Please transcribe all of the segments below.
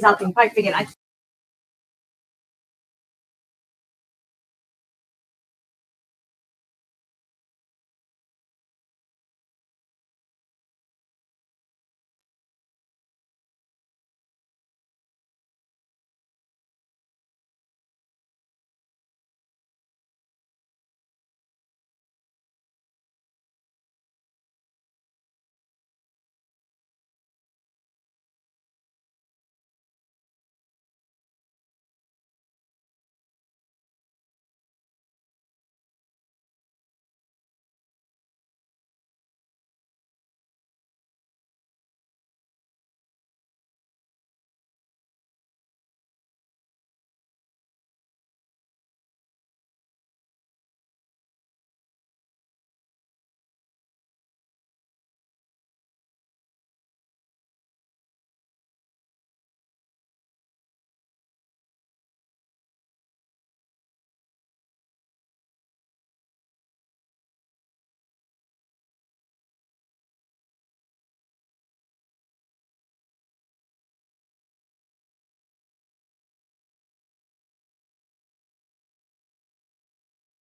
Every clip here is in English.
out there. Probably figured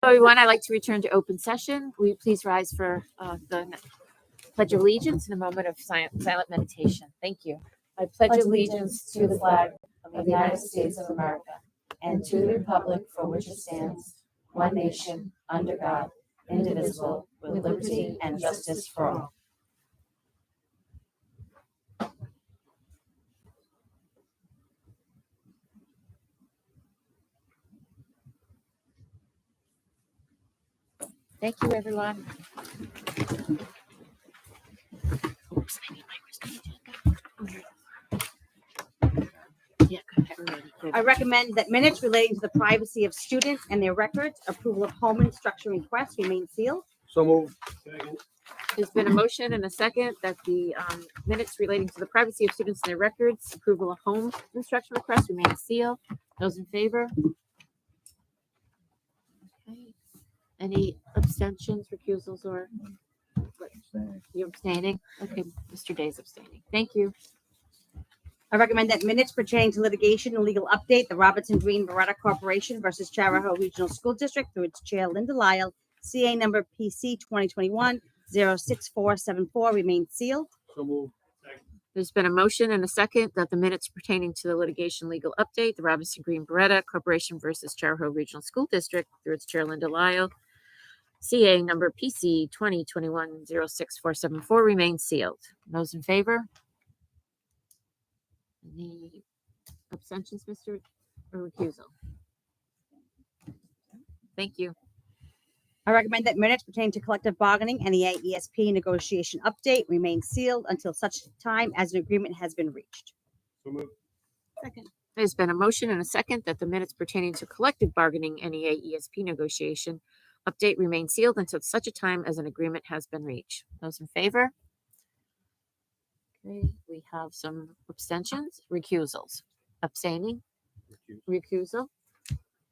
Hello, everyone. I'd like to return to open session. Will you please rise for the Pledge of Allegiance and a moment of silent meditation? Thank you. I pledge allegiance to the flag of the United States of America and to the republic for which it stands, one nation, under God, indivisible, with liberty and justice for all. Thank you, everyone. Oops, I need my agenda. Yeah, good. I recommend that minutes relating to the privacy of students and their records, approval of home instruction requests remain sealed. So moved. Second. There's been a motion and a second that the minutes relating to the privacy of students and their records, approval of home instruction requests remain sealed. Those in favor? Okay. Any abstentions, recusals, or you're abstaining? Okay, Mr. Day's abstaining. Thank you. I recommend that minutes pertaining to litigation and legal update, the Robertson Green Beretta Corporation versus Charahoe Regional School District through its chair, Linda Lyle, CA number PC 2021-06474 remain sealed. So moved. Second. There's been a motion and a second that the minutes pertaining to the litigation legal update, the Robinson Green Beretta Corporation versus Charahoe Regional School District through its chair, Linda Lyle, CA number PC 2021-06474 remain sealed. Those in favor? Any abstentions, Mr. or recusal? Thank you. I recommend that minutes pertaining to collective bargaining and the ESP negotiation update remain sealed until such time as an agreement has been reached. So moved. Second. There's been a motion and a second that the minutes pertaining to collective bargaining NEA ESP negotiation update remain sealed until such a time as an agreement has been reached. Those in favor? Okay, we have some abstentions, recusals, abstaining, recusal.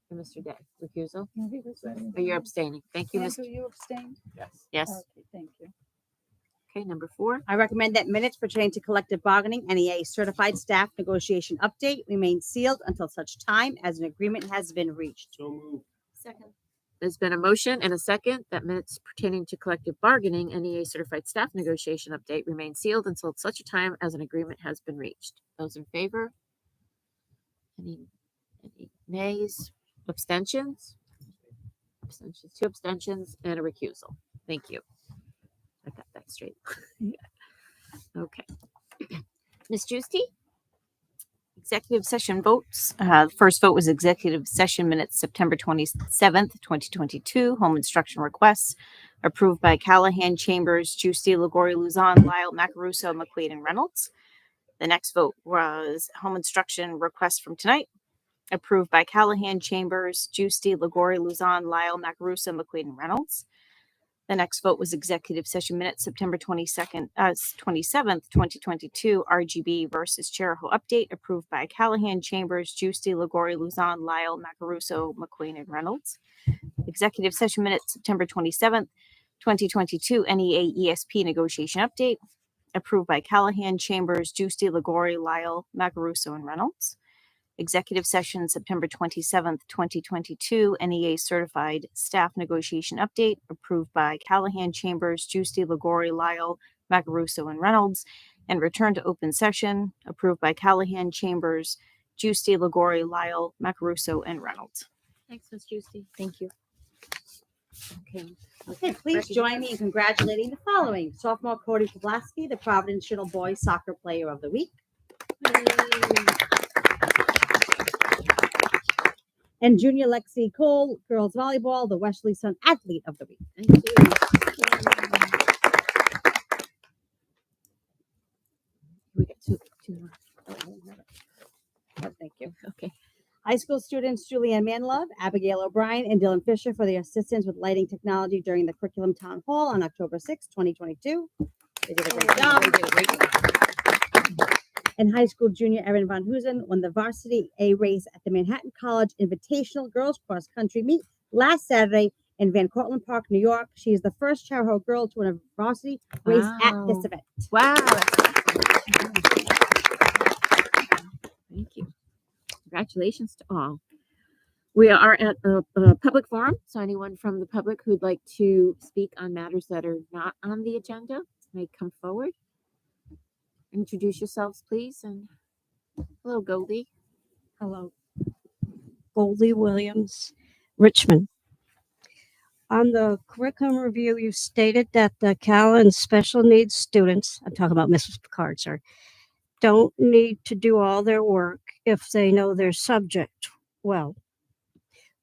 And Mr. Day, recusal. No, he was ready. Or you're abstaining. Thank you, Mr. Andrew, you abstained? Yes. Yes. Okay, thank you. Okay, number 4. I recommend that minutes pertaining to collective bargaining NEA certified staff negotiation update remain sealed until such time as an agreement has been reached. So moved. Second. There's been a motion and a second that minutes pertaining to collective bargaining NEA certified staff negotiation update remain sealed until such a time as an agreement has been reached. Those in favor? Any nays? Abstentions? Abstentions. 2 abstentions and a recusal. Thank you. I got that straight. Okay. Ms. Giusti? Executive session votes. The first vote was executive session minutes, September 27th, 2022. Home instruction requests approved by Callahan, Chambers, Giusti, Liguori, Luzon, Lyle, Macaruso, McQuaid, and Reynolds. The next vote was home instruction request from tonight, approved by Callahan, Chambers, Giusti, Liguori, Luzon, Lyle, Macaruso, McQuaid, and Reynolds. The next vote was executive session minutes, September 27th, 2022, RGB versus Charahoe update, approved by Callahan, Chambers, Giusti, Liguori, Luzon, Lyle, Macaruso, McQuain, and Reynolds. Executive session minutes, September 27th, 2022, NEA ESP negotiation update, approved by Callahan, Chambers, Juicy, Liguori, Lyle, Macaruso, and Reynolds. Executive session, September 27th, 2022, NEA certified staff negotiation update approved by Callahan, Chambers, Juicy, Liguori, Lyle, Macaruso, and Reynolds. And return to open session approved by Callahan, Chambers, Juicy, Liguori, Lyle, Macaruso, and Reynolds. Thanks, Ms. Juicy. Thank you. Okay. Okay, please join me in congratulating the following: sophomore Cody Pulaski, the Providential Boys Soccer Player of the Week, and junior Lexi Cole, girls volleyball, the Wesley Sun Athlete of the Week. Thank you. We got two more. Oh, thank you. Okay. High school students Julianne Manlove, Abigail O'Brien, and Dylan Fisher for their assistance with lighting technology during the curriculum town hall on October 6, 2022. They did a great job. And high school junior Erin Von Husen won the varsity A race at the Manhattan College Invitational Girls Cross Country Meet last Saturday in Van Cortlandt Park, New York. She is the first Charahoe girl to win a varsity race at this Wow. event. Wow. Thank you. Congratulations to all. We are at a public forum, so anyone from the public who'd like to speak on matters that are not on the agenda may come forward. Introduce yourselves, please, and hello, Goldie. Hello. Goldie Williams, Richmond. On the curriculum review, you stated that the Cal and special needs students, I'm talking about Mrs. Picard, sorry, don't need to do all their work if they know their subject well.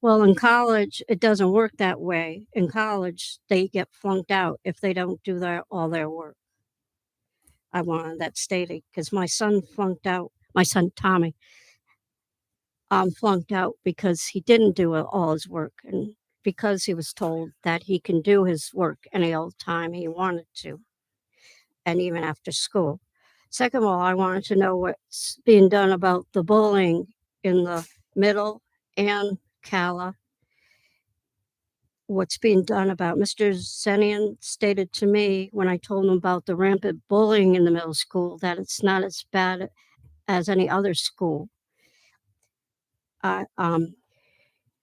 Well, in college, it doesn't work that way. In college, they get flunked out if they don't do all their work. I wanted that stated because my son flunked out, my son Tommy, flunked out because he didn't do all his work and because he was told that he can do his work any old time he wanted to, and even after school. Second of all, I wanted to know what's being done about the bullying in the middle and Cala. What's being done about Mr. Zenian stated to me when I told him about the rampant bullying in the middle school that it's not as bad as any other school. Mr.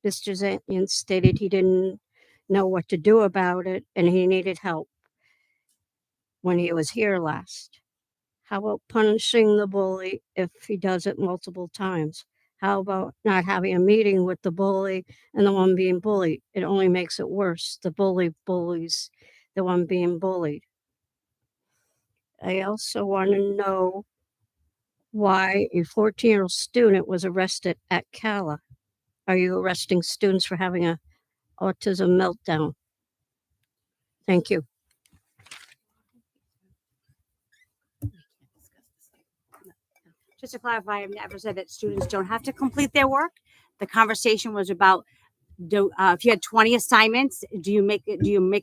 Zenian stated he didn't know what to do about it and he needed help when he was here last. How about punishing the bully if he does it multiple times? How about not having a meeting with the bully and the one being bullied? It only makes it worse. The bully bullies the one being bullied. I also want to know why a 14-year-old student was arrested at Cala. Are you arresting students for having an autism meltdown? Thank you. Just to clarify, I've never said that students don't have to complete their work. The conversation was about if you had 20 assignments, do you make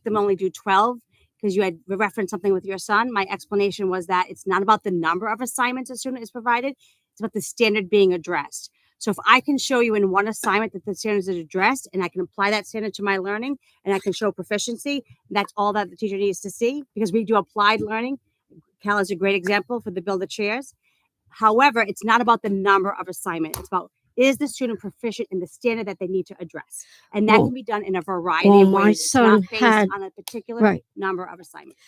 them only do 12? Because you had referenced something with your son. My explanation was that it's not about the number of assignments a student is provided, it's about the standard being addressed. So if I can show you in one assignment that the standard is addressed and I can apply that standard to my learning and I can show proficiency, that's all that the teacher needs to see, because we do applied learning. Cal is a great example for the build the chairs. However, it's not about the number of assignments. It's about, is the student proficient in the standard that they need to address? And that can be done in a variety of my ways. It's son not based had- on a particular right. number of assignments.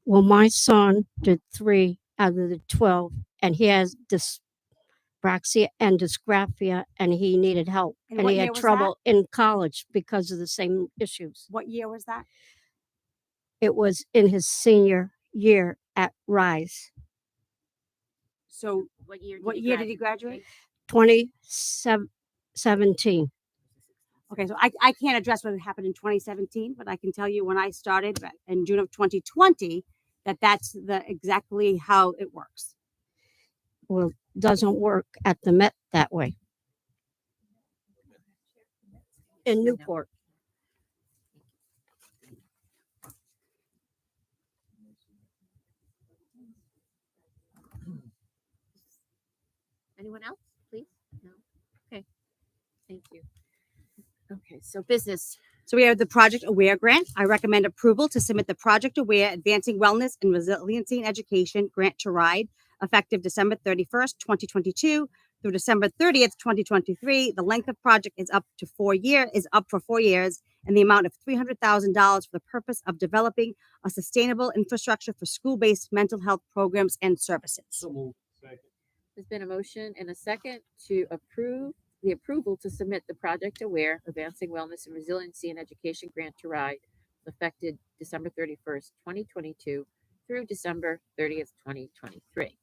Well, my son did 3 out of the 12, and he has dyspraxia and dysgraphia, and he needed help. And And what he year had was trouble in college because of the same issues. What year was that? It was in his senior year at Rise, So What year did he graduate? 2017. Okay, so I can't address what happened in 2017, but I can tell you when I started in June of 2020, that's exactly how it works. Well, doesn't work at the Met that way. In Newport. Anyone else, please? No. Okay. Thank you. Okay, so business. So we have the Project Aware grant. I recommend approval to submit the Project Aware Advancing Wellness and Resiliency in Education grant to RIDE effective December 31st, 2022 through December 30th, 2023. The length of project is up for 4 years, and the amount of $300,000 for the purpose of developing a sustainable infrastructure for school-based mental health programs and services. So moved. Second. There's been a motion and a second to approve the approval to submit the Project Aware Advancing Wellness and Resiliency in Education grant to RIDE affected December 31st, 2022 through December 30th, 2023.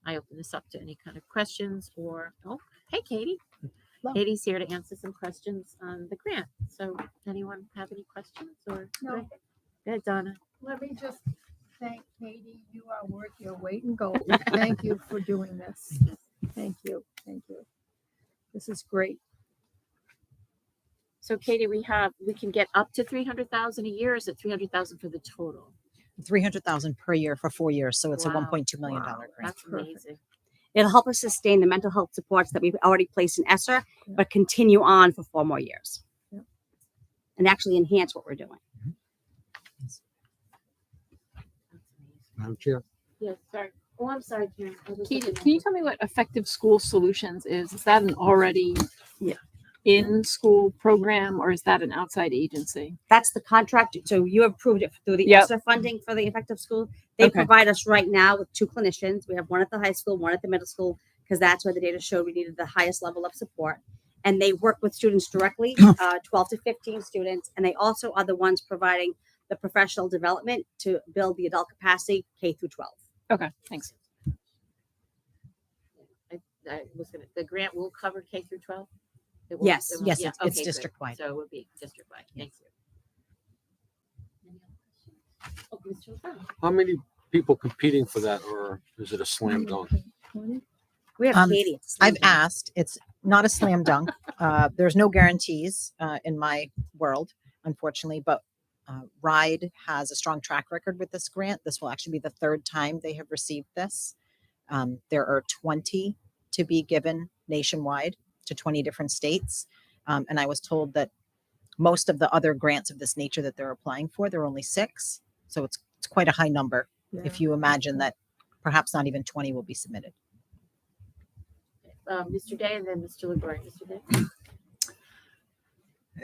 I open this up to any kind of questions hey, Katie. Hello. Katie's here to answer some questions on the grant. So anyone have any questions or? No. Go ahead, Donna. Let me just thank Katie. You are worth your weight in gold. Thank you for doing this. Thank you. Thank you. This is great. So Katie, we can get up to 300,000 a year. Is it 300,000 for the total? 300,000 per year for 4 years. So it's Wow. a $1.2 million Wow, grant. That's Perfect. amazing. It'll help us sustain the mental health supports that we've already placed in ESSER, but continue on for 4 more years. Yeah. And actually enhance what we're doing. That's amazing. Madam Chair. Yes, sorry. Oh, I'm sorry, Karen. I was Keita, looking can you at- tell me what Effective School Solutions is? Is that an already Yeah. in-school program, or is that an outside agency? That's the contract. So you approved it through the Yep. ESSER funding for the effective school. They Okay. provide us right now with 2 clinicians. We have one at the high school, one at the middle school, because that's where the data showed we needed the highest level of support. And they work with students directly, 12 to 15 students. And they also are the ones providing the professional development to build the adult capacity K through 12. Okay, thanks. the grant will cover K through 12? It will- Yes. it will- Yes, yeah, it's okay, good. district-wide. So it will be district-wide. Thank you. Any other questions? Oh, Mr. LaFleur. How many people competing for that, or is it a slam dunk? We have Um, Katie. I've asked. It's not a slam dunk. There's no guarantees in my world, unfortunately, but RIDE has a strong track record with this grant. This will actually be the 3rd time they have received this. There are 20 to be given nationwide to 20 different states. And I was told that most of the other grants of this nature that they're applying for, there are only 6. So it's quite a high number. If you imagine that perhaps not even 20 will be submitted. Mr. Day and then Mr. LaGroy. Mr. Day?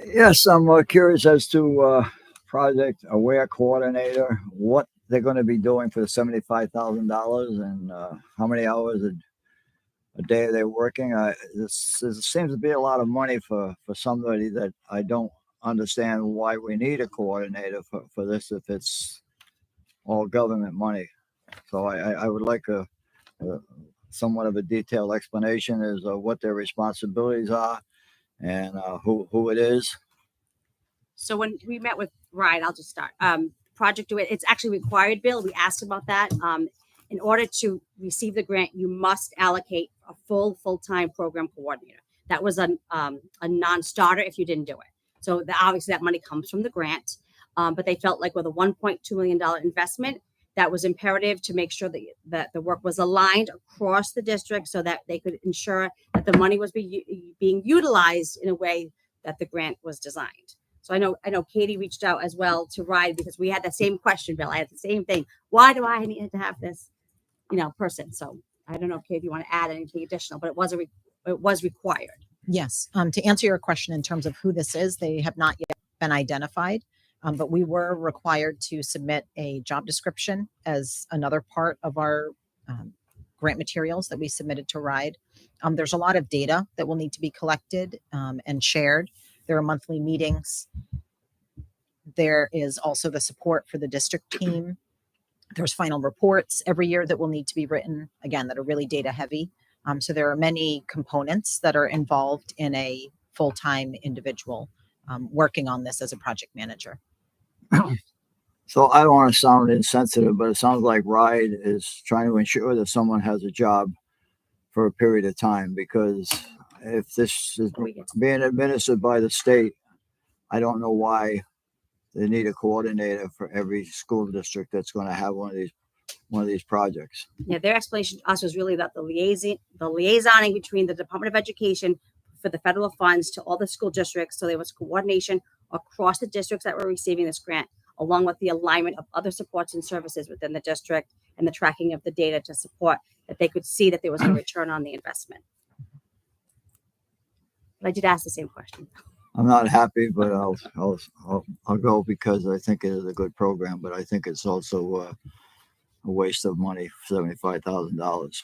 Yes, I'm curious as to Project Aware Coordinator, what they're going to be doing for the $75,000 and how many hours a day they're working. This seems to be a lot of money for somebody that I don't understand why we need a coordinator for this if it's all government money. So I would like a somewhat of a detailed explanation as what their responsibilities are and who it is. So when we met with Ryan, I'll just start. Project Aware, it's actually required, Bill. We asked about that. In order to receive the grant, you must allocate a full-time program coordinator. That was a non-starter if you didn't do it. So obviously that money comes from the grant, but they felt like with a $1.2 million investment, that was imperative to make sure that the work was aligned across the district so that they could ensure that the money was being utilized in a way that the grant was designed. So I know Katie reached out as well to RIDE because we had the same question, Bill. I had the same thing. Why do I need to have this, person? So I don't know, Katie, if you want to add anything additional, but it was required. Yes. To answer your question in terms of who this is, they have not yet been identified, but we were required to submit a job description as another part of our grant materials that we submitted to RIDE. There's a lot of data that will need to be collected and shared. There are monthly meetings. There is also the support for the district team. There's final reports every year that will need to be written, again, that are really data heavy. So there are many components that are involved in a full-time individual working on this as a project manager. So I don't want to sound insensitive, but it sounds like RIDE is trying to ensure that someone has a job for a period of time, because if this is being administered by the state, I don't know why they need a coordinator for every school district that's going to have one of these projects. Yeah, their explanation to us was really about the liaisoning between the Department of Education for the federal funds to all the school districts. So there was coordination across the districts that were receiving this grant, along with the alignment of other supports and services within the district and the tracking of the data to support that they could see that there was a return on the investment. But I did ask the same question. I'm not happy, but I'll go because I think it is a good program, but I think it's also a waste of money, $75,000.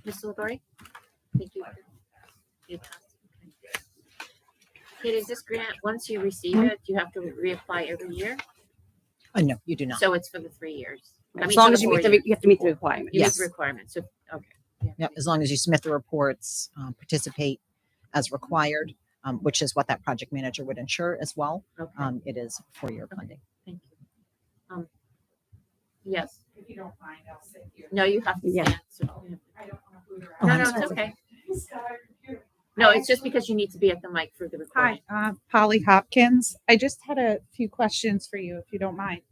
Ms. Lori? Thank you. Kate, is this grant, once you receive it, you have to reapply every year? No, you do not. So it's for the 3 years? I As mean, long for as the you 4 meet the, years. you have to meet the requirements. You meet Yes. the requirements, so, okay. Yep, as long as you submit the reports, participate as required, which is what that project manager would ensure as well. Okay, It is 4-year funding. thank you. Yes, If you don't mind, I'll sit here. no, you have to Yeah. stand. So, I don't want to boot around. Oh, no, I'm no, sorry. it's okay. He's got our computer. No, it's just because you need to be at the mic for the recording. Hi, Polly Hopkins. I just had a few questions for you, if you don't mind.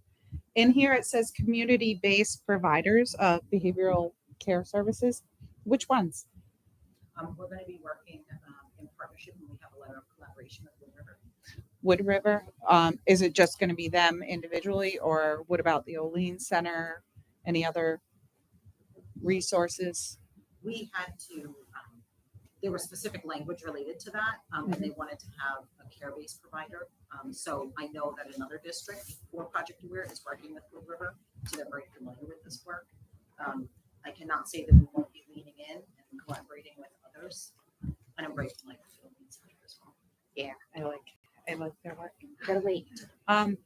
In here, it says community-based providers of behavioral care services. Which ones? We're going to be working in partnership, and we have a letter of collaboration with Wood River. Wood River. Is it just going to be them individually, or what about the Olean Center? Any other resources? We had to, there was specific language related to that, and they wanted to have a care-based provider. So I know that another district for Project Aware is working with Wood River, so they're very familiar with this work. I cannot say that we won't be leaning in and collaborating with others, and I'm very familiar with the Olean Center as well. Yeah, I like their work. Gotta wait. I'm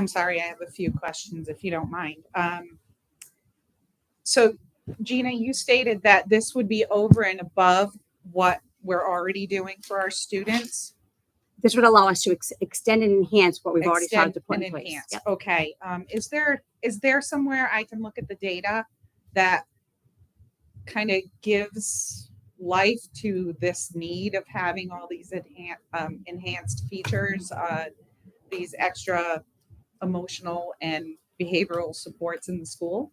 sorry, I have a few questions if you don't mind. So Gina, you stated that this would be over and above what we're already doing for our students. This would allow us to extend and enhance what we've already started to put Extend in and place. enhance. Yep. Okay. Is there somewhere I can look at the data that kind of gives life to this need of having all these enhanced features, these extra emotional and behavioral supports in the school?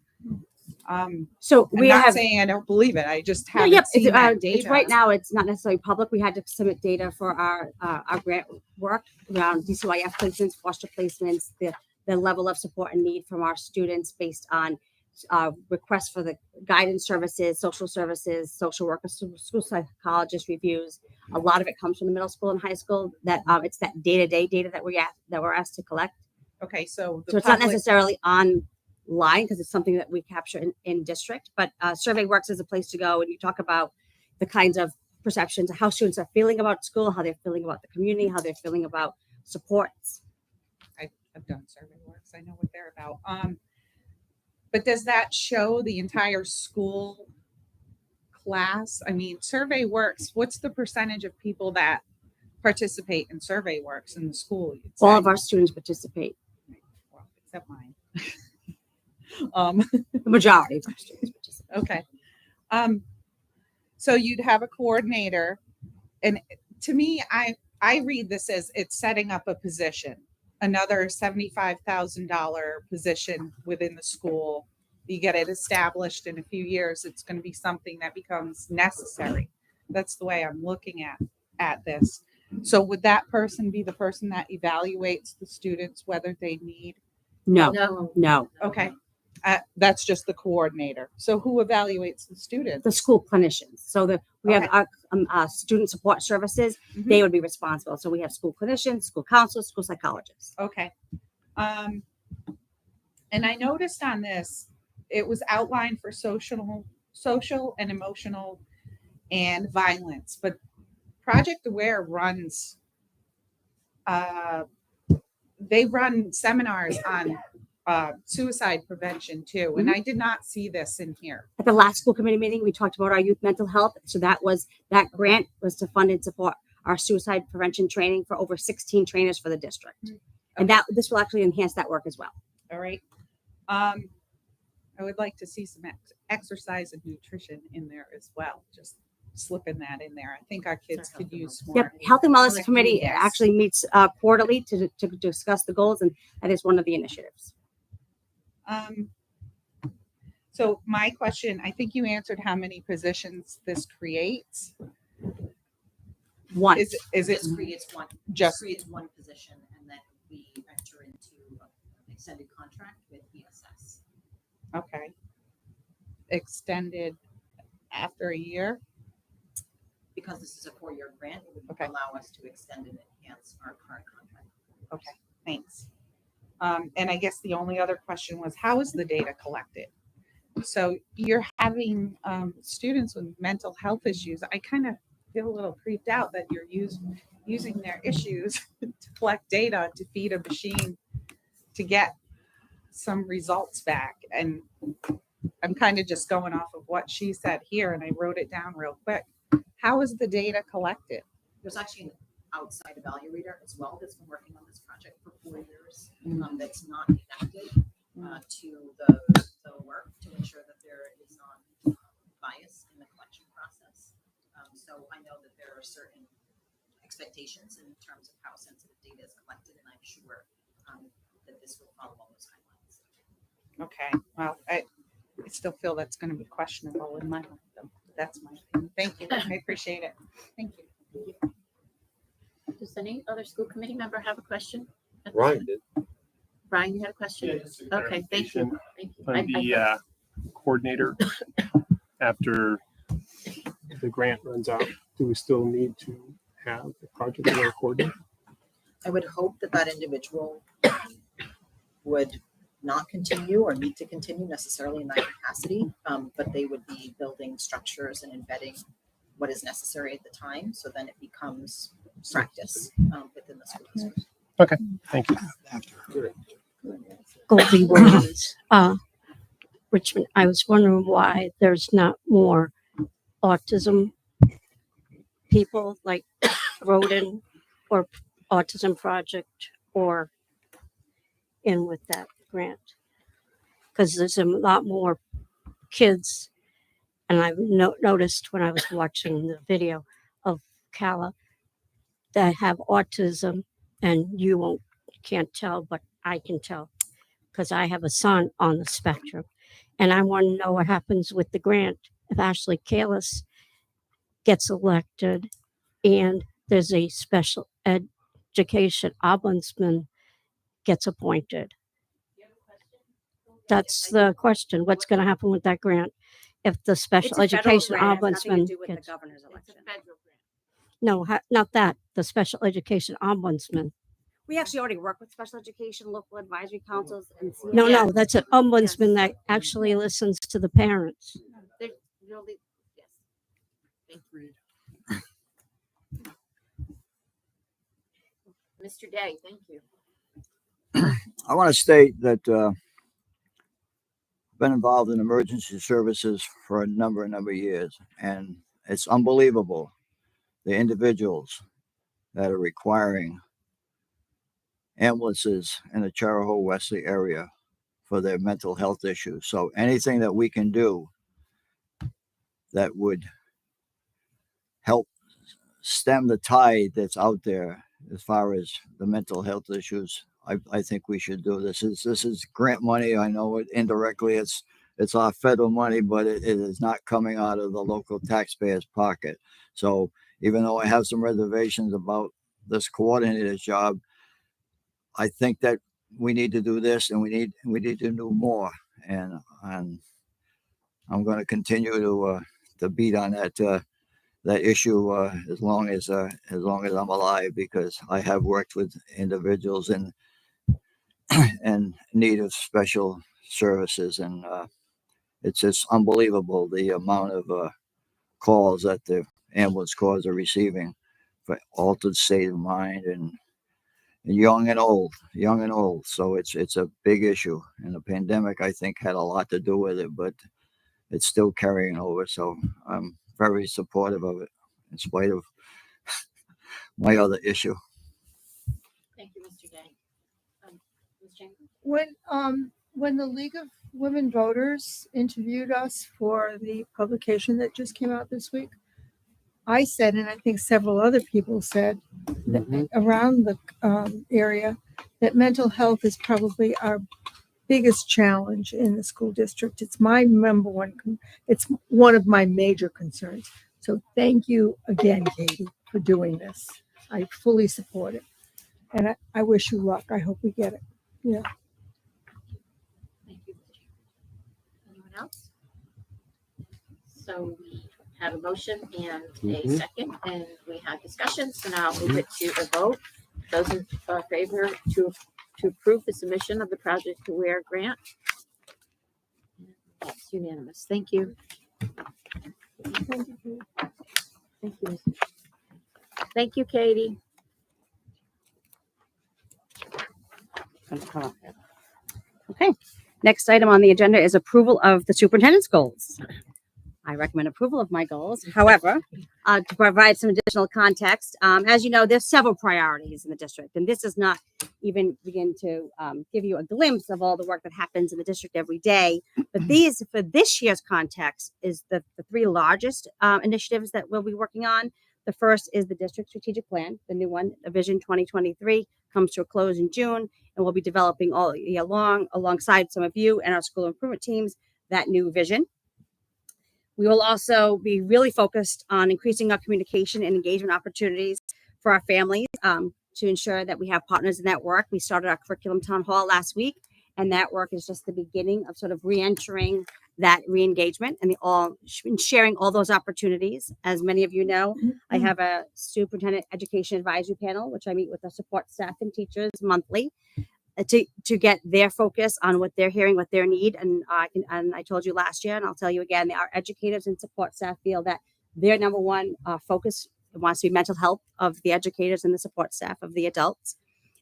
So I'm we not have saying I don't believe it. I just No, haven't yep, seen that data. it's right now. It's not necessarily public. We had to submit data for our grant work around DCYF placements, foster placements, the level of support and need from our students based on requests for the guidance services, social workers, school psychologist reviews. A lot of it comes from the middle school and high school. That it's that day-to-day data that we're asked to collect. Okay, so So it's not necessarily online because it's something that we capture in district, but Survey Works is a place to go and you talk about the kinds of perceptions, how students are feeling about school, how they're feeling about the community, how they're feeling about supports. I've done Survey Works. I know what they're about. But does that show the entire school class? I mean, Survey Works, what's the percentage of people that participate in Survey Works in the school? You'd All say? of our students participate. Well, except mine. The majority of our students participate. Okay. So you'd have a coordinator, and to me, I read this as it's setting up a position, another $75,000 position within the school. You get it established in a few years, it's going to be something that becomes necessary. That's the way I'm looking at this. So would that person be the person that evaluates the students, whether they need? No. Okay. That's just the coordinator. So who evaluates the students? The school clinicians. So we Okay. have our student support services. Mhm. They would be responsible. So we have school clinicians, school counselors, school psychologists. Okay. And I noticed on this, it was outlined for social and emotional and violence, but Project Aware runs, they run seminars on suicide prevention too. And I did not see this in here. At the last school committee meeting, we talked about our youth mental health. So that grant was to fund and support our suicide prevention training for over 16 trainers for the district. And this will actually enhance that work as well. All right. I would like to see some exercise and nutrition in there as well. Just slipping that in there. I think our kids could use more. Yep. Health and Wellness Like Committee yes. actually meets quarterly to discuss the goals, and that is one of the initiatives. So my question, I think you answered how many positions this creates. One. Is it Just creates one position, and then we enter into an extended contract with BSS. okay? Extended after a year? Because this is a 4-year grant, it would Okay. allow us to extend and enhance our current contract. Okay, thanks. And I guess the only other question was, how is the data collected? So you're having students with mental health issues. I kind of feel a little creeped out that you're using their issues to collect data to feed a machine to get some results back. And I'm kind of just going off of what she said here, and I wrote it down real quick. How is the data collected? There's actually an outside evaluator as well that's been working on this project for 4 years. That's not connected to the work to ensure that there is not bias in the collection process. So I know that there are certain expectations in terms of how sensitive data is collected, and I'm sure that this will follow all those guidelines. Okay, well, I still feel that's going to be questionable in my mind, though. That's my opinion. Thank you. I appreciate it. Thank you. Does any other school committee member have a question? Ryan did. Brian, you had a question? Okay, thank you. Thank you. On the coordinator, after the grant runs out, do we still need to have a project area coordinator? I would hope that that individual would not continue or need to continue necessarily in that capacity, but they would be building structures and embedding what is necessary at the time. So then it becomes practice within the school district. Okay, thank you. Goldie Williams. Richmond, I was wondering why there's not more autism people like Roden or Autism Project or in with that grant. Because there's a lot more kids, and I've noticed when I was watching the video of Calla that have autism, and you can't tell, but I can tell because I have a son on the spectrum. And I want to know what happens with the grant if Ashley Kalis gets elected and there's a special education ombudsman gets appointed. That's the question. What's going to happen with that grant if the special education ombudsman gets? Governor's It's election. a federal grant. No, not that. The special education ombudsman. We actually already work with special education, local advisory councils, and No, Yeah. no, that's an ombudsman that actually listens to the parents. There's really, yes. Thank you. Mr. Day, thank you. I want to state that I've been involved in emergency services for a number of years, and it's unbelievable the individuals that are requiring ambulances in the Charahoe Wesley area for their mental health issues. So anything that we can do that would help stem the tide that's out there as far as the mental health issues, I think we should do. This is grant money. I know it indirectly it's our federal money, but it is not coming out of the local taxpayer's pocket. So even though I have some reservations about this coordinator's job, I think that we need to do this, and we need to do more. And I'm going to continue to beat on that issue as long as I'm alive, because I have worked with individuals in need of special services, and it's just unbelievable the amount of calls that the ambulance corps are receiving for altered state of mind and young and old. So it's a big issue, and the pandemic, I think, had a lot to do with it, but it's still carrying over. So I'm very supportive of it in spite of my other issue. Thank you, Mr. Day. Ms. Jenkins? When the League of Women Voters interviewed us for the publication that just came out this week, I said, and I think several other people said that around the area, that mental health is probably our biggest challenge in the school district. It's my number one. It's one of my major concerns. So thank you again, Katie, for doing this. I fully support it. And I wish you luck. I hope we get it. Yeah. Thank you. Anyone else? So we have a motion and a second, and we have discussion. So now I'll move it to a vote. Those in favor to approve the submission of the Project Aware grant? That's unanimous. Thank you. Thank you. Thank you, Katie. Okay. Next item on the agenda is approval of the superintendent's goals. I recommend approval of my goals. However, to provide some additional context, as you know, there's several priorities in the district, and this does not even begin to give you a glimpse of all the work that happens in the district every day. But these, for this year's context, is the three largest initiatives that we'll be working on. The first is the district strategic plan, the new one, Vision 2023, comes to a close in June, and we'll be developing all year long, alongside some of you and our school improvement teams, that new vision. We will also be really focused on increasing our communication and engagement opportunities for our families to ensure that we have partners in that work. We started our curriculum town hall last week, and that work is just the beginning of sort of re-entering that re-engagement and sharing all those opportunities. As many of you know, I have a superintendent education advisory panel, which I meet with the support staff and teachers monthly to get their focus on what they're hearing, what their need. And I told you last year, and I'll tell you again, our educators and support staff feel that their number one focus wants to be mental health of the educators and the support staff of the adults.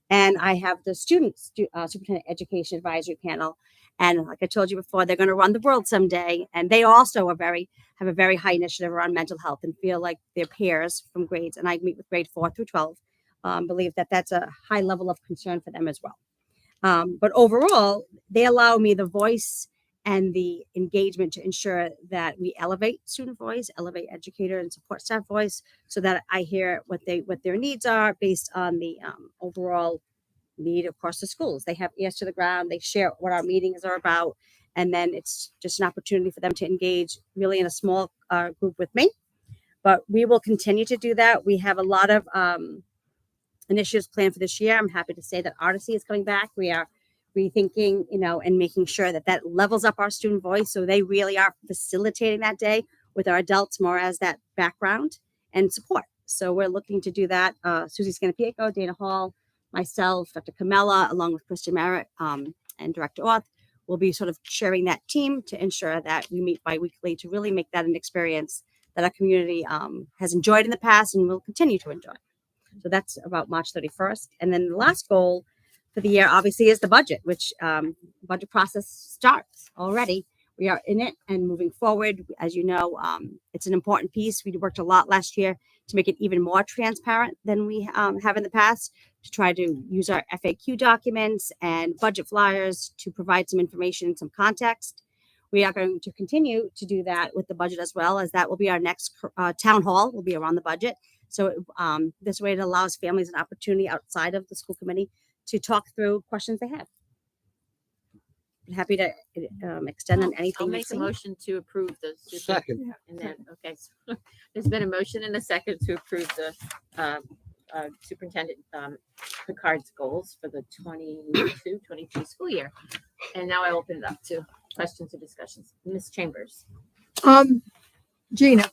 And I have the superintendent education advisory panel. And like I told you before, they're going to run the world someday. And they also have a very high initiative around mental health and feel like their peers from grades, and I meet with grade 4 through 12, believe that that's a high level of concern for them as well. But overall, they allow me the voice and the engagement to ensure that we elevate student voice, elevate educator and support staff voice, so that I hear what their needs are based on the overall need across the schools. They have ears to the ground. They share what our meetings are about, and then it's just an opportunity for them to engage really in a small group with me. But we will continue to do that. We have a lot of initiatives planned for this year. I'm happy to say that Odyssey is coming back. We are rethinking, and making sure that levels up our student voice, so they really are facilitating that day with our adults more as that background and support. So we're looking to do that. Susie Scanapico, Dana Hall, myself, Dr. Camella, along with Krista Merritt and Director Orth, will be sort of sharing that team to ensure that we meet bi-weekly to really make that an experience that our community has enjoyed in the past and will continue to enjoy. So that's about March 31st. And then the last goal for the year, obviously, is the budget, which budget process starts already. We are in it and moving forward. As you know, it's an important piece. We worked a lot last year to make it even more transparent than we have in the past, to try to use our FAQ documents and budget flyers to provide some information and some context. We are going to continue to do that with the budget as well, as that will be our next town hall, will be around the budget. So this way it allows families an opportunity outside of the school committee to talk through questions they have. I'm happy to extend on anything. I'll make a motion to approve the Second. And then, okay, so there's been a motion and a second to approve the superintendent Picard's goals for the 22-23 school year. And now I open it up to questions or discussions. Ms. Chambers. Gina,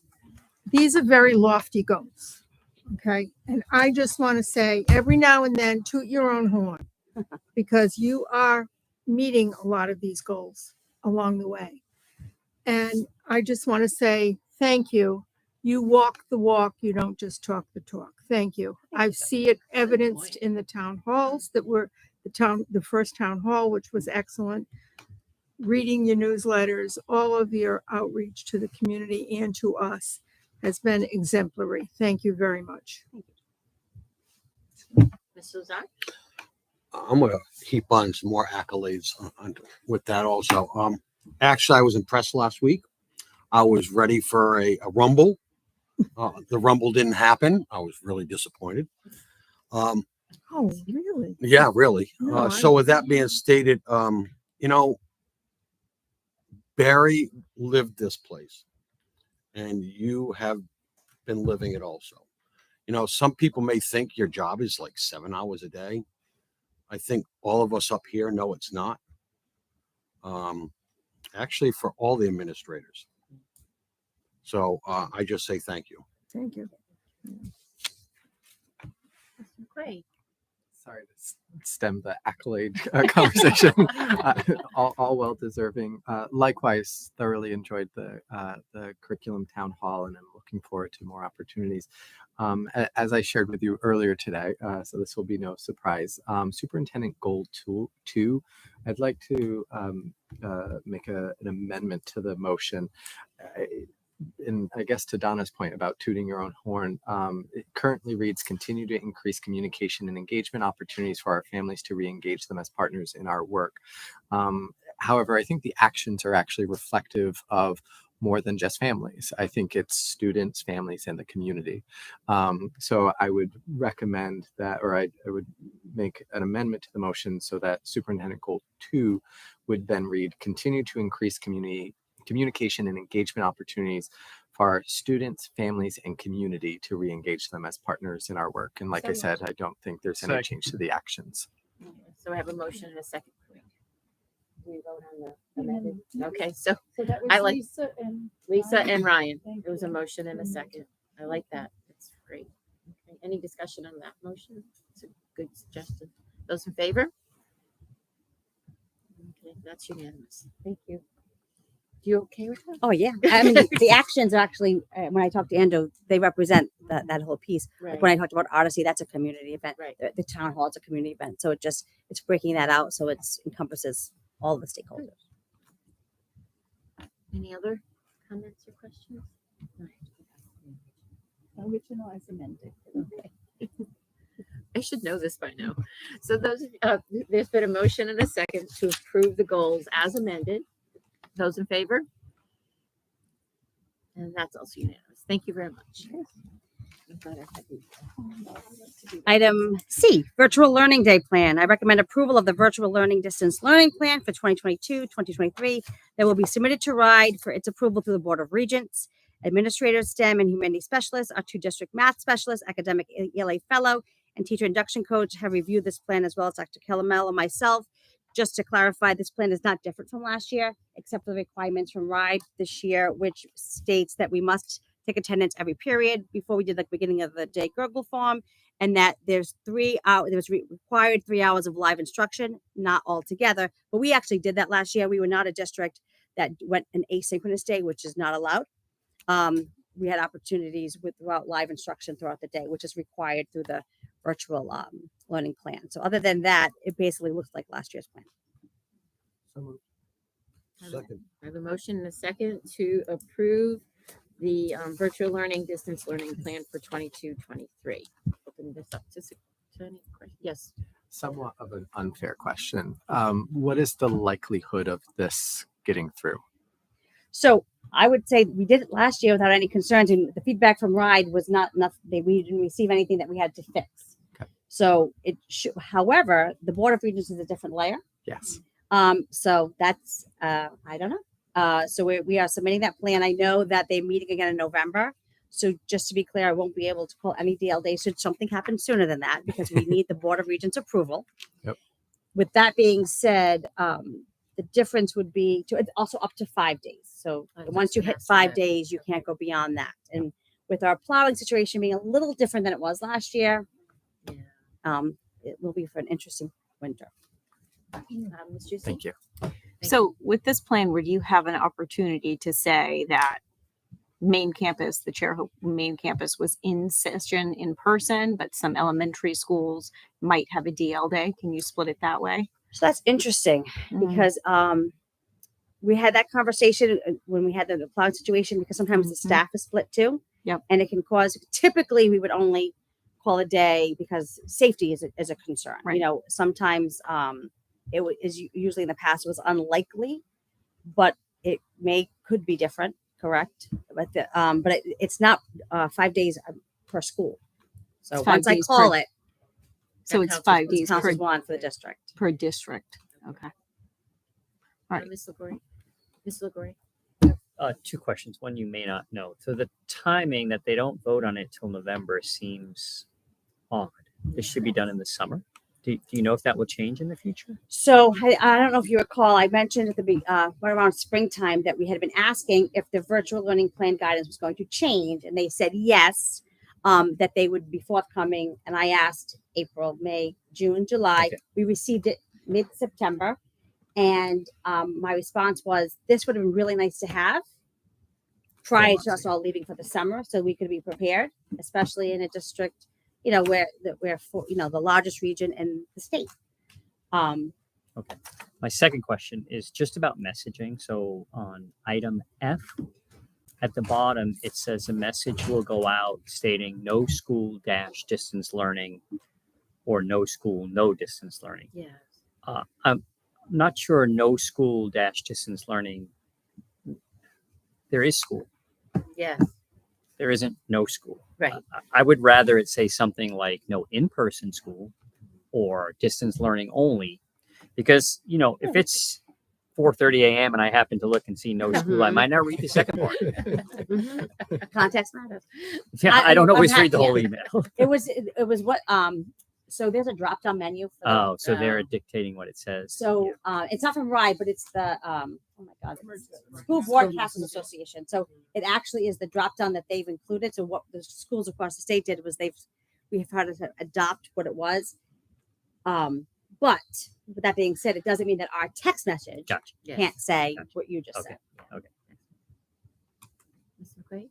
these are very lofty goals. Okay. And I just want to say, every now and then, toot your own horn, because you are meeting a lot of these goals along the way. And I just want to say thank you. You walk the walk. You don't just talk the talk. Thank you. I see it evidenced in the town halls that were the first town hall, which was excellent. Reading your newsletters, all of your outreach to the community and to us has been exemplary. Thank you very much. Ms. Suzanne? I'm going to heap on some more accolades with that also. Actually, I was impressed last week. I was ready for a rumble. The rumble didn't happen. I was really disappointed. Oh, really? Yeah, really. No, So with that being stated, Barry lived this place, and you have been living it also. You know, some people may think your job is like 7 hours a day. I think all of us up here know it's not. Actually, for all the administrators. So I just say thank you. Thank you. Great. Sorry to stem the accolade conversation. All well deserving. Likewise, thoroughly enjoyed the curriculum town hall, and I'm looking forward to more opportunities. As I shared with you earlier today, so this will be no surprise. Superintendent Goal 2, I'd like to make an amendment to the motion. And I guess to Donna's point about tooting your own horn, it currently reads, continue to increase communication and engagement opportunities for our families to re-engage them as partners in our work. However, I think the actions are actually reflective of more than just families. I think it's students, families, and the community. So I would recommend that, or I would make an amendment to the motion so that Superintendent Goal 2 would then read, continue to increase communication and engagement opportunities for our students, families, and community to re-engage them as partners in our work. And like I said, I don't think there's any change to the actions. So I have a motion and a second. Do we vote on the amended? Okay, so that was I like Lisa and Ryan. Thank It was a you. motion and a second. I like that. That's great. Okay. Any discussion on that motion? It's a good suggestion. Those in favor? Okay, that's unanimous. Thank you. You okay with that? Oh yeah, I mean the actions actually. When I talked to Ando, they represent that whole piece. Like when I talked about Odyssey, that's a community event. Right. The town hall is a community event, so it's breaking that out, so it encompasses all the stakeholders. Any other comments or questions? Original as amended. Okay. I should know this by now. So there's been a motion and a second to approve the goals as amended. Those in favor? And that's also unanimous. Thank you very much. Item C, Virtual Learning Day Plan. I recommend approval of the Virtual Learning Distance Learning Plan for 2022-2023 that will be submitted to RIDE for its approval through the Board of Regents. Administrators, STEM, and Humanities Specialists, our 2 district math specialists, academic ELA fellow, and teacher induction coach have reviewed this plan, as well as Dr. Kellamel and myself. Just to clarify, this plan is not different from last year, except for the requirements from RIDE this year, which states that we must take attendance every period. Before we did like beginning of the day Gurgle form, and that there's 3 hours, required 3 hours of live instruction, not all together. But we actually did that last year. We were not a district that went an asynchronous day, which is not allowed. We had opportunities throughout live instruction throughout the day, which is required through the virtual learning plan. So other than that, it basically looks like last year's plan. Second. I have a motion and a second to approve the virtual learning distance learning plan for 22-23. Open this up to any questions. Yes. Somewhat of an unfair question. What is the likelihood of this getting through? So I would say we did it last year without any concerns, and the feedback from RIDE was not enough. We didn't receive anything that we had to fix. Okay. So it should, however, the Board of Regents is a different layer. Yes. So that's I don't know. So we are submitting that plan. I know that they're meeting again in November. So just to be clear, I won't be able to pull any DL days should something happen sooner than that, because we need the Board of Regents approval. Yep. With that being said, the difference would be it's also up to 5 days. So once you hit 5 days, you can't go beyond that. And with our plowing situation being a little different than it was last year, it will be for an interesting winter. Thank you. So with this plan, would you have an opportunity to say that main campus, the chair hope main campus was in session in person, but some elementary schools might have a DL day? Can you split it that way? So that's interesting because we had that conversation when we had the plowing situation, because sometimes the staff is split too. Yep. And it can cause, typically we would only call a day because safety is a concern. Right. You know, sometimes is usually in the past it was unlikely, but it could be different, correct? But it's not 5 days per school. So It's 5 once I days call per- it, So it's 5 days counts per, as one for the district. per district. Okay. Right. Ms. LaGory. Ms. LaGory. Two questions. One you may not know. So the timing that they don't vote on it till November seems odd. This should be done in the summer. Do you know if that will change in the future? So I don't know if you recall, I mentioned at right around springtime that we had been asking if the virtual learning plan guidance was going to change, and they said yes, that they would be forthcoming. And I asked April, May, June, July. Okay. We received it mid-September, and my response was, "This would have been really nice to have prior to us all leaving for the summer, so we could be prepared, especially in a district, where the largest region in the state." Okay. My second question is just about messaging. So on item F, at the bottom, it says a message will go out stating no school dash distance learning or no school, no distance learning. Yes. I'm not sure no school dash distance learning. There is school. Yes. There isn't no school. Right. I would rather it say something like no in-person school or distance learning only, because if it's 4:30 a.m. and I happen to look and see no school, I might not read the second part. Context matters. Yeah, I don't always I'm read the whole happy. email. It was what so there's a drop down menu for Oh, so they're dictating what it says. so it's not from RIDE, but it's the oh my god, it's School Broadcasting Association. So it actually is the drop down that they've included. So what the schools across the state did was we've had to adopt what it was. But with that being said, it doesn't mean that our text message Gotcha. can't say Gotcha. what you just Okay. said. Okay. Mr. McQuaid?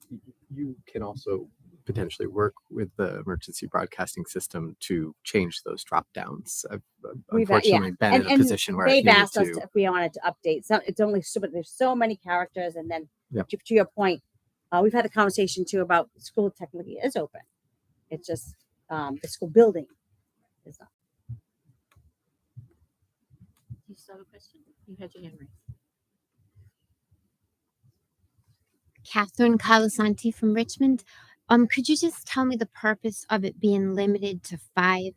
You can also potentially work with the emergency broadcasting system to change those drop downs. I've unfortunately been in a position where I've they've needed asked us to. if we wanted to update. So it's only but there's so many characters, and then Yep. to your point, we've had a conversation too about school technically is open. It's just the school building is not. You still have a question? You had your hand raised. Catherine Calasanti from Richmond. Could you just tell me the purpose of it being limited to 5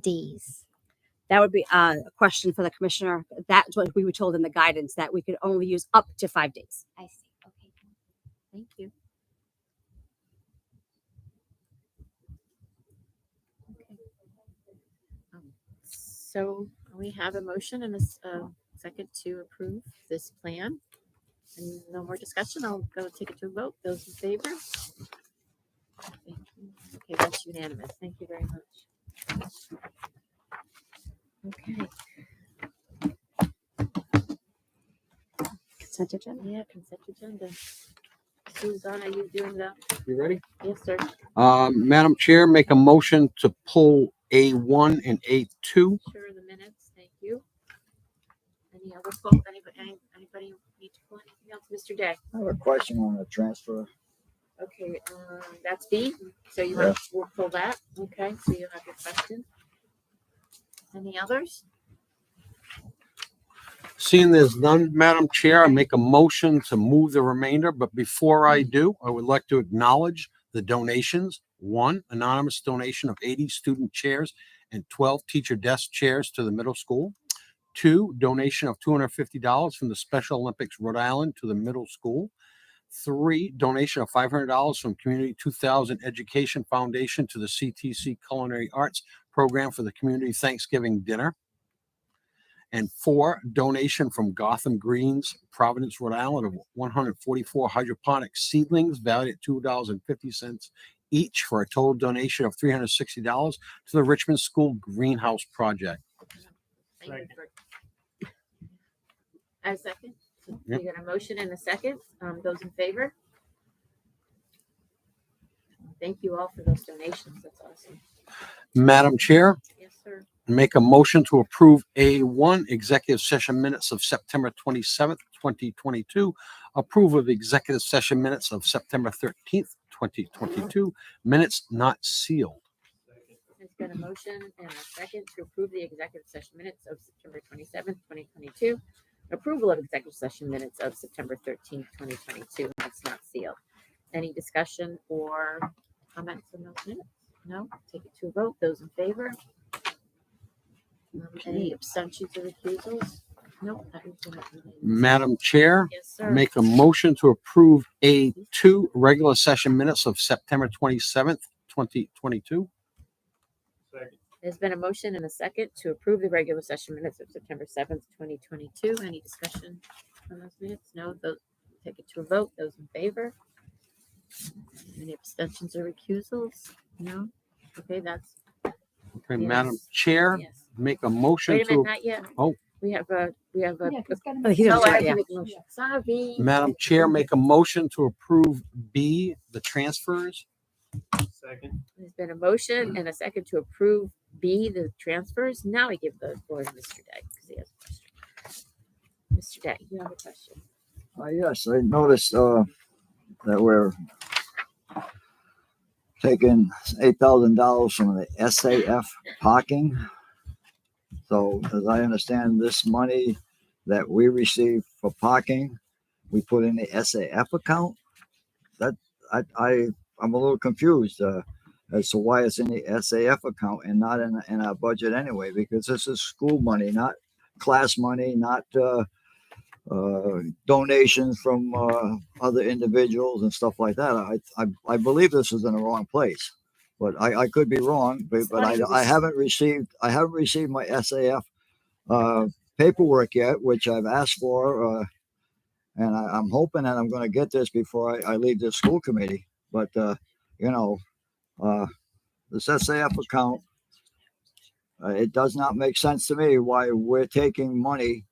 days? That would be a question for the commissioner. That's what we were told in the guidance, that we could only use up to 5 days. I see. Okay. Thank you. Okay. So we have a motion and a second to approve this plan. And no more discussion. I'll go take it to a vote. Those in favor? Thank you. Okay, that's unanimous. Thank you very much. Okay. Consent agenda. Yeah, consent agenda. Susan, are you doing the? You ready? Yes, sir. Madam Chair, make a motion to pull A1 and A2. Sure, the minutes. Thank you. Any other folks? Anybody need to pull anything else? Mr. Day. I have a question on the transfer. Okay, that's B. So you want to pull that? Okay, so you have your question. Any others? Seeing there's none, Madam Chair, I make a motion to move the remainder. But before I do, I would like to acknowledge the donations. 1, anonymous donation of 80 student chairs and 12 teacher desk chairs to the middle school. 2, donation of $250 from the Special Olympics Rhode Island to the middle school. 3, donation of $500 from Community 2000 Education Foundation to the CTC Culinary Arts Program for the Community Thanksgiving Dinner. And 4, donation from Gotham Greens, Providence, Rhode Island of 144 hydroponic seedlings valued at $2.50 each, for a total donation of $360 to the Richmond School Greenhouse Project. Thank you for. A second. Yep. We got a motion and a second. Those in favor? Thank you all for those donations. That's awesome. Madam Chair, Yes, sir. make a motion to approve A1 executive session minutes of September 27th, 2022. Approval of executive session minutes of September 13th, 2022. Minutes not sealed. There's been a motion and a second to approve the executive session minutes of September 27th, 2022. Approval of executive session minutes of September 13th, 2022. That's not sealed. Any discussion or comments on those minutes? No? Take it to a vote. Those in favor? Any abstentions or recusals? Nope. that was the one. Madam Chair, Yes, sir. make a motion to approve A2 regular session minutes of September 27th, 2022. There's been a motion and a second to approve the regular session minutes of September 7th, 2022. Any discussion on those minutes? No, those, take it to a vote. Those in favor? Any abstentions or recusals? No? Okay, that's, Okay, Yes. Madam Chair, yes. make a motion Wait a minute, to, not yet. oh. We have a, Oh, he's oh, gonna do I it, yeah. can make a motion. Sorry. Madam Chair, make a motion to approve B, the transfers. Second. There's been a motion and a second to approve B, the transfers. Now I give the floor to Mr. Day because he has a question. Mr. Day, you have a question. Yes, I noticed that we're taking $8,000 from the SAF parking. So as I understand, this money that we receive for parking, we put in the SAF account. That I'm a little confused as to why it's in the SAF account and not in our budget anyway, because this is school money, not class money, not donations from other individuals and stuff like that. I believe this is in the wrong place, but I could be wrong. But I haven't received my SAF paperwork yet, which I've asked for, and I'm hoping that I'm going to get this before I leave the school committee. But this SAF account, it does not make sense to me why we're taking money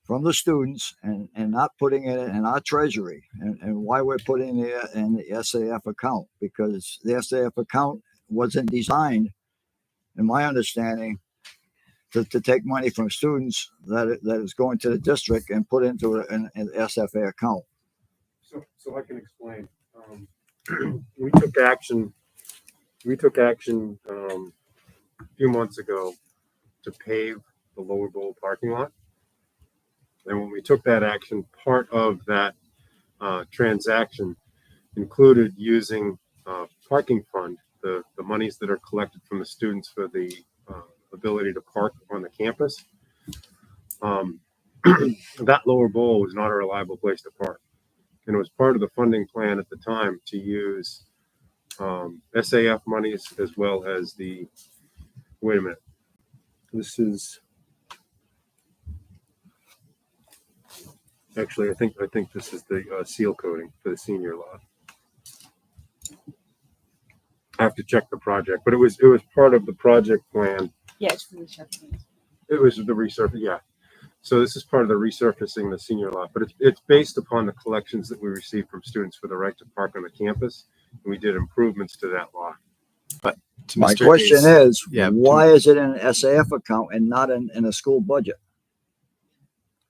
from the students and not putting it in our treasury, and why we're putting it in the SAF account, because the SAF account wasn't designed, in my understanding, to take money from students that is going to the district and put into an SFA account. So I can explain. We took action. A few months ago to pave the Lower Bowl parking lot. And when we took that action, part of that transaction included using parking fund, the monies that are collected from the students for the ability to park on the campus. That Lower Bowl was not a reliable place to park. And it was part of the funding plan at the time to use SAF monies as well as the, wait a minute, this is, actually, I think this is the seal coating for the senior lot. I have to check the project, but it was part of the project plan. Yeah, it's for resurfacing. It was the resurfacing, yeah. So this is part of the resurfacing the senior lot, but it's based upon the collections that we received from students for the right to park on the campus. And we did improvements to that lot. But to My Mr. question Hayes- is, why is it in an SAF account and not in a school budget?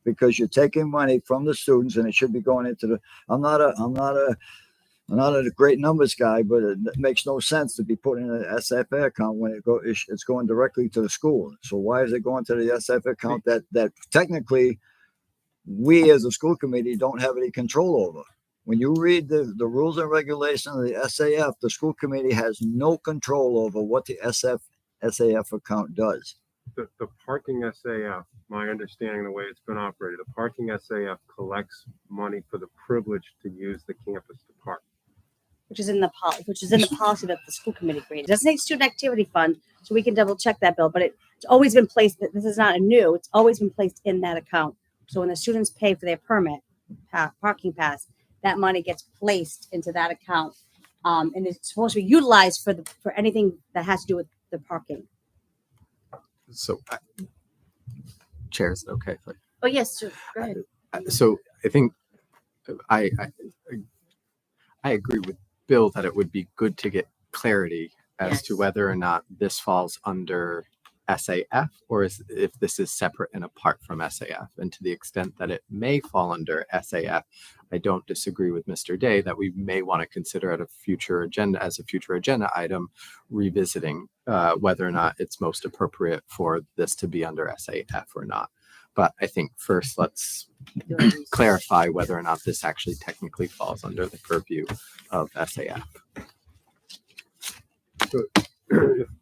Because you're taking money from the students and it should be going into the, I'm not a great numbers guy, but it makes no sense to be putting in an SFA account when it's going directly to the school. So why is it going to the SFA account that technically we as a school committee don't have any control over? When you read the rules and regulations of the SAF, the school committee has no control over what the SAF account does. The parking SAF, my understanding the way it's been operated, the parking SAF collects money for the privilege to use the campus to park. Which is in the policy that the school committee created. It doesn't say student activity fund, so we can double check that, Bill, but it's always been placed, this is not a new, it's always been placed in that account. So when the students pay for their permit, parking pass, that money gets placed into that account. And it's supposed to be utilized for anything that has to do with the parking. So, Chair, is it okay? Oh, yes, sure. Go ahead. So I think I agree with Bill that it would be good to get clarity as to whether or not this falls under SAF or if this is separate and apart from SAF. And to the extent that it may fall under SAF, I don't disagree with Mr. Day that we may want to consider at a future agenda item, revisiting whether or not it's most appropriate for this to be under SAF or not. But I think first let's clarify whether or not this actually technically falls under the purview of SAF. So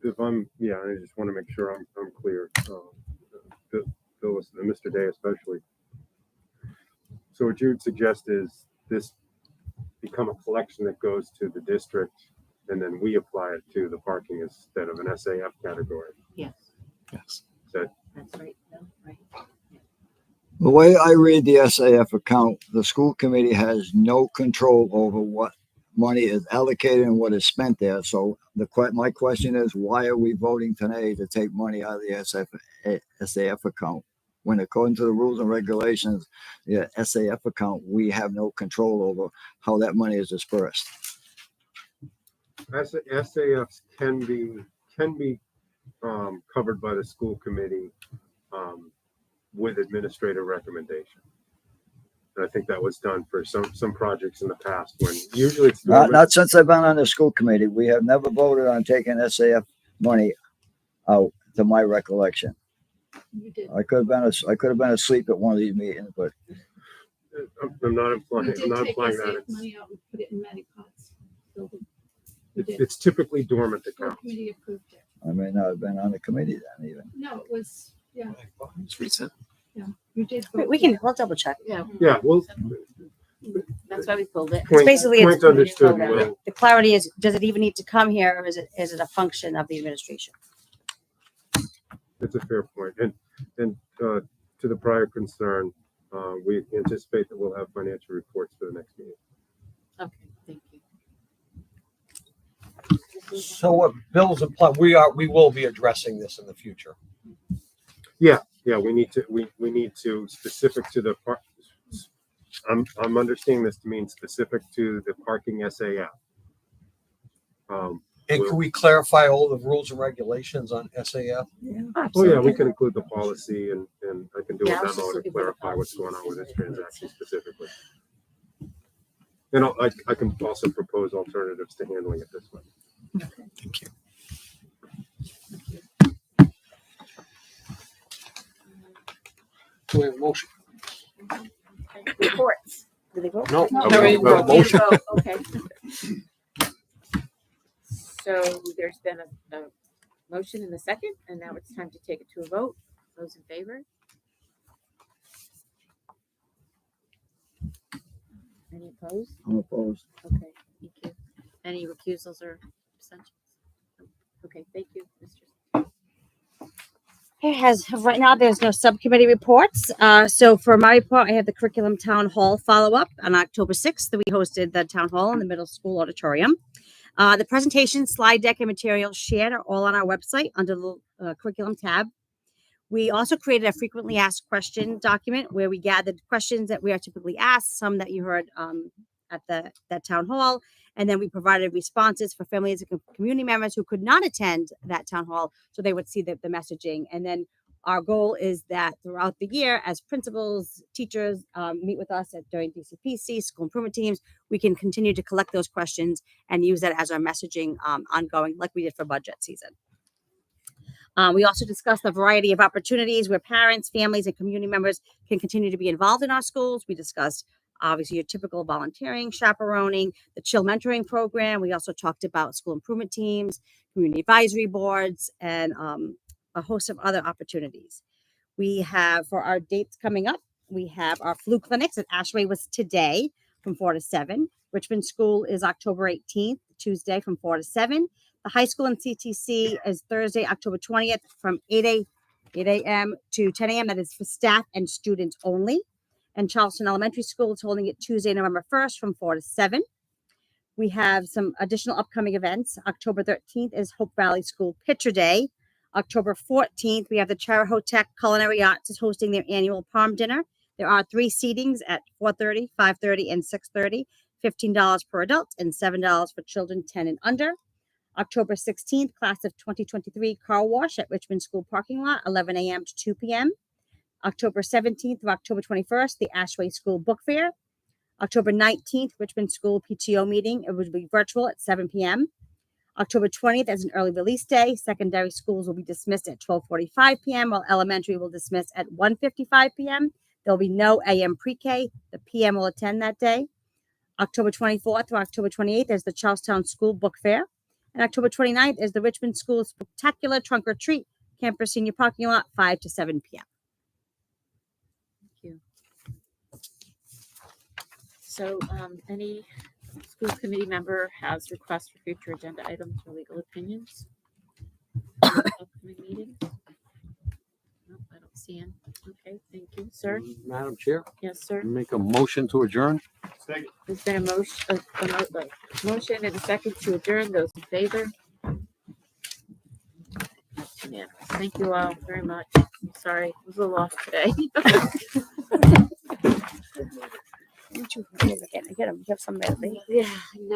if I'm, I just want to make sure I'm clear. The Phyllis and Mr. Day especially. So what you would suggest is this become a collection that goes to the district, and then we apply it to the parking instead of an SAF category. Yes, Yes. Is that that's right. No, right. The way I read the SAF account, the school committee has no control over what money is allocated and what is spent there. So my question is, why are we voting today to take money out of the SAF account? When according to the rules and regulations, the SAF account, we have no control over how that money is dispersed. SAFs can be covered by the school committee with administrative recommendation. And I think that was done for some projects in the past when usually it's Not since I've been on the school committee. We have never voted on taking SAF money out, to my recollection. You did. I could have been asleep at one of these meetings, but I'm not implying, We I'm did not take implying that SAF money out and put it in Medicots. So it's typically dormant school accounts. committee approved it. I may not have been on the committee then even. No, it was, yeah, It's recent. you did. Wait, vote we can, we'll double check. Yeah, Yeah, well, that's why we pulled it. point, basically- point understood. Yeah. Will. The clarity is, does it even need to come here, or is it a function of the administration? It's a fair point. And to the prior concern, we anticipate that we'll have financial reports for the next meeting. Okay, thank you. So what Bill's implying, we will be addressing this in the future. Yeah, we need to specific to the park. I'm understanding this to mean specific to the parking SAF. And can we clarify all the rules and regulations on SAF? Oh yeah, we can include the policy and I can do Yeah, I a was just memo to looking for the clarify what's policy going on with this specifically. transaction specifically. And I can also propose alternatives to handling it this way. Thank you. Do we have a motion? Reports. Do they vote? No. No, Okay, we vote. motion. Vote, okay. So there's been a motion in the second, and now it's time to take it to a vote. Those in favor? Any opposed? I'm opposed. Okay, thank you. Any recusals or abstentions? Okay, thank you, Mr. Right now, there's no subcommittee reports. So for my report, I have the curriculum town hall follow-up on October 6th. We hosted the town hall in the middle school auditorium. The presentation, slide deck, and materials shared are all on our website under the curriculum tab. We also created a frequently asked question document where we gathered questions that we are typically asked, some that you heard at that town hall, and then we provided responses for families and community members who could not attend that town hall, so they would see the messaging. And then our goal is that throughout the year, as principals, teachers meet with us during DCPC, school improvement teams, we can continue to collect those questions and use that as our messaging ongoing, like we did for budget season. We also discussed a variety of opportunities where parents, families, and community members can continue to be involved in our schools. We discussed obviously your typical volunteering, chaperoning, the chill mentoring program. We also talked about school improvement teams, community advisory boards, and a host of other opportunities. We have, for our dates coming up, we have our flu clinics at Ashway was today from 4 to 7. Richmond School is October 18th, Tuesday from 4 to 7. The high school and CTC is Thursday, October 20th from 8 a.m. to 10 a.m. That is for staff and students only. And Charleston Elementary School is holding it Tuesday, November 1st from 4 to 7. We have some additional upcoming events. October 13th is Hope Valley School Picture Day. October 14th, we have the Charahoe Culinary Arts is hosting their annual prom dinner. There are 3 seatings at 4:30, 5:30, and 6:30. $15 per adult and $7 for children 10 and under. October 16th, class of 2023 car wash at Richmond School parking lot, 11 a.m. to 2 p.m. October 17th through October 21st, the Ashway School Book Fair. October 19th, Richmond School PTO meeting. It would be virtual at 7 p.m. October 20th as an early release day. Secondary schools will be dismissed at 12:45 p.m., while elementary will dismiss at 1:55 p.m. There'll be no AM pre-K. The PM will attend that day. October 24th through October 28th is the Charlestown School Book Fair. And October 29th is the Richmond School Spectacular Trunk or Treat, campus senior parking lot, 5 to 7 p.m. So, any school committee member has requests for future agenda items or legal opinions? Upcoming meetings? Nope, I don't see any. Okay, thank you, sir. Madam Chair, Yes, sir. make a motion to adjourn. Second. There's been a motion and a second to adjourn. Those in favor? That's unanimous. Thank you all very much. I'm sorry, it was a little off today. Get them. You have somebody. Yeah, I know.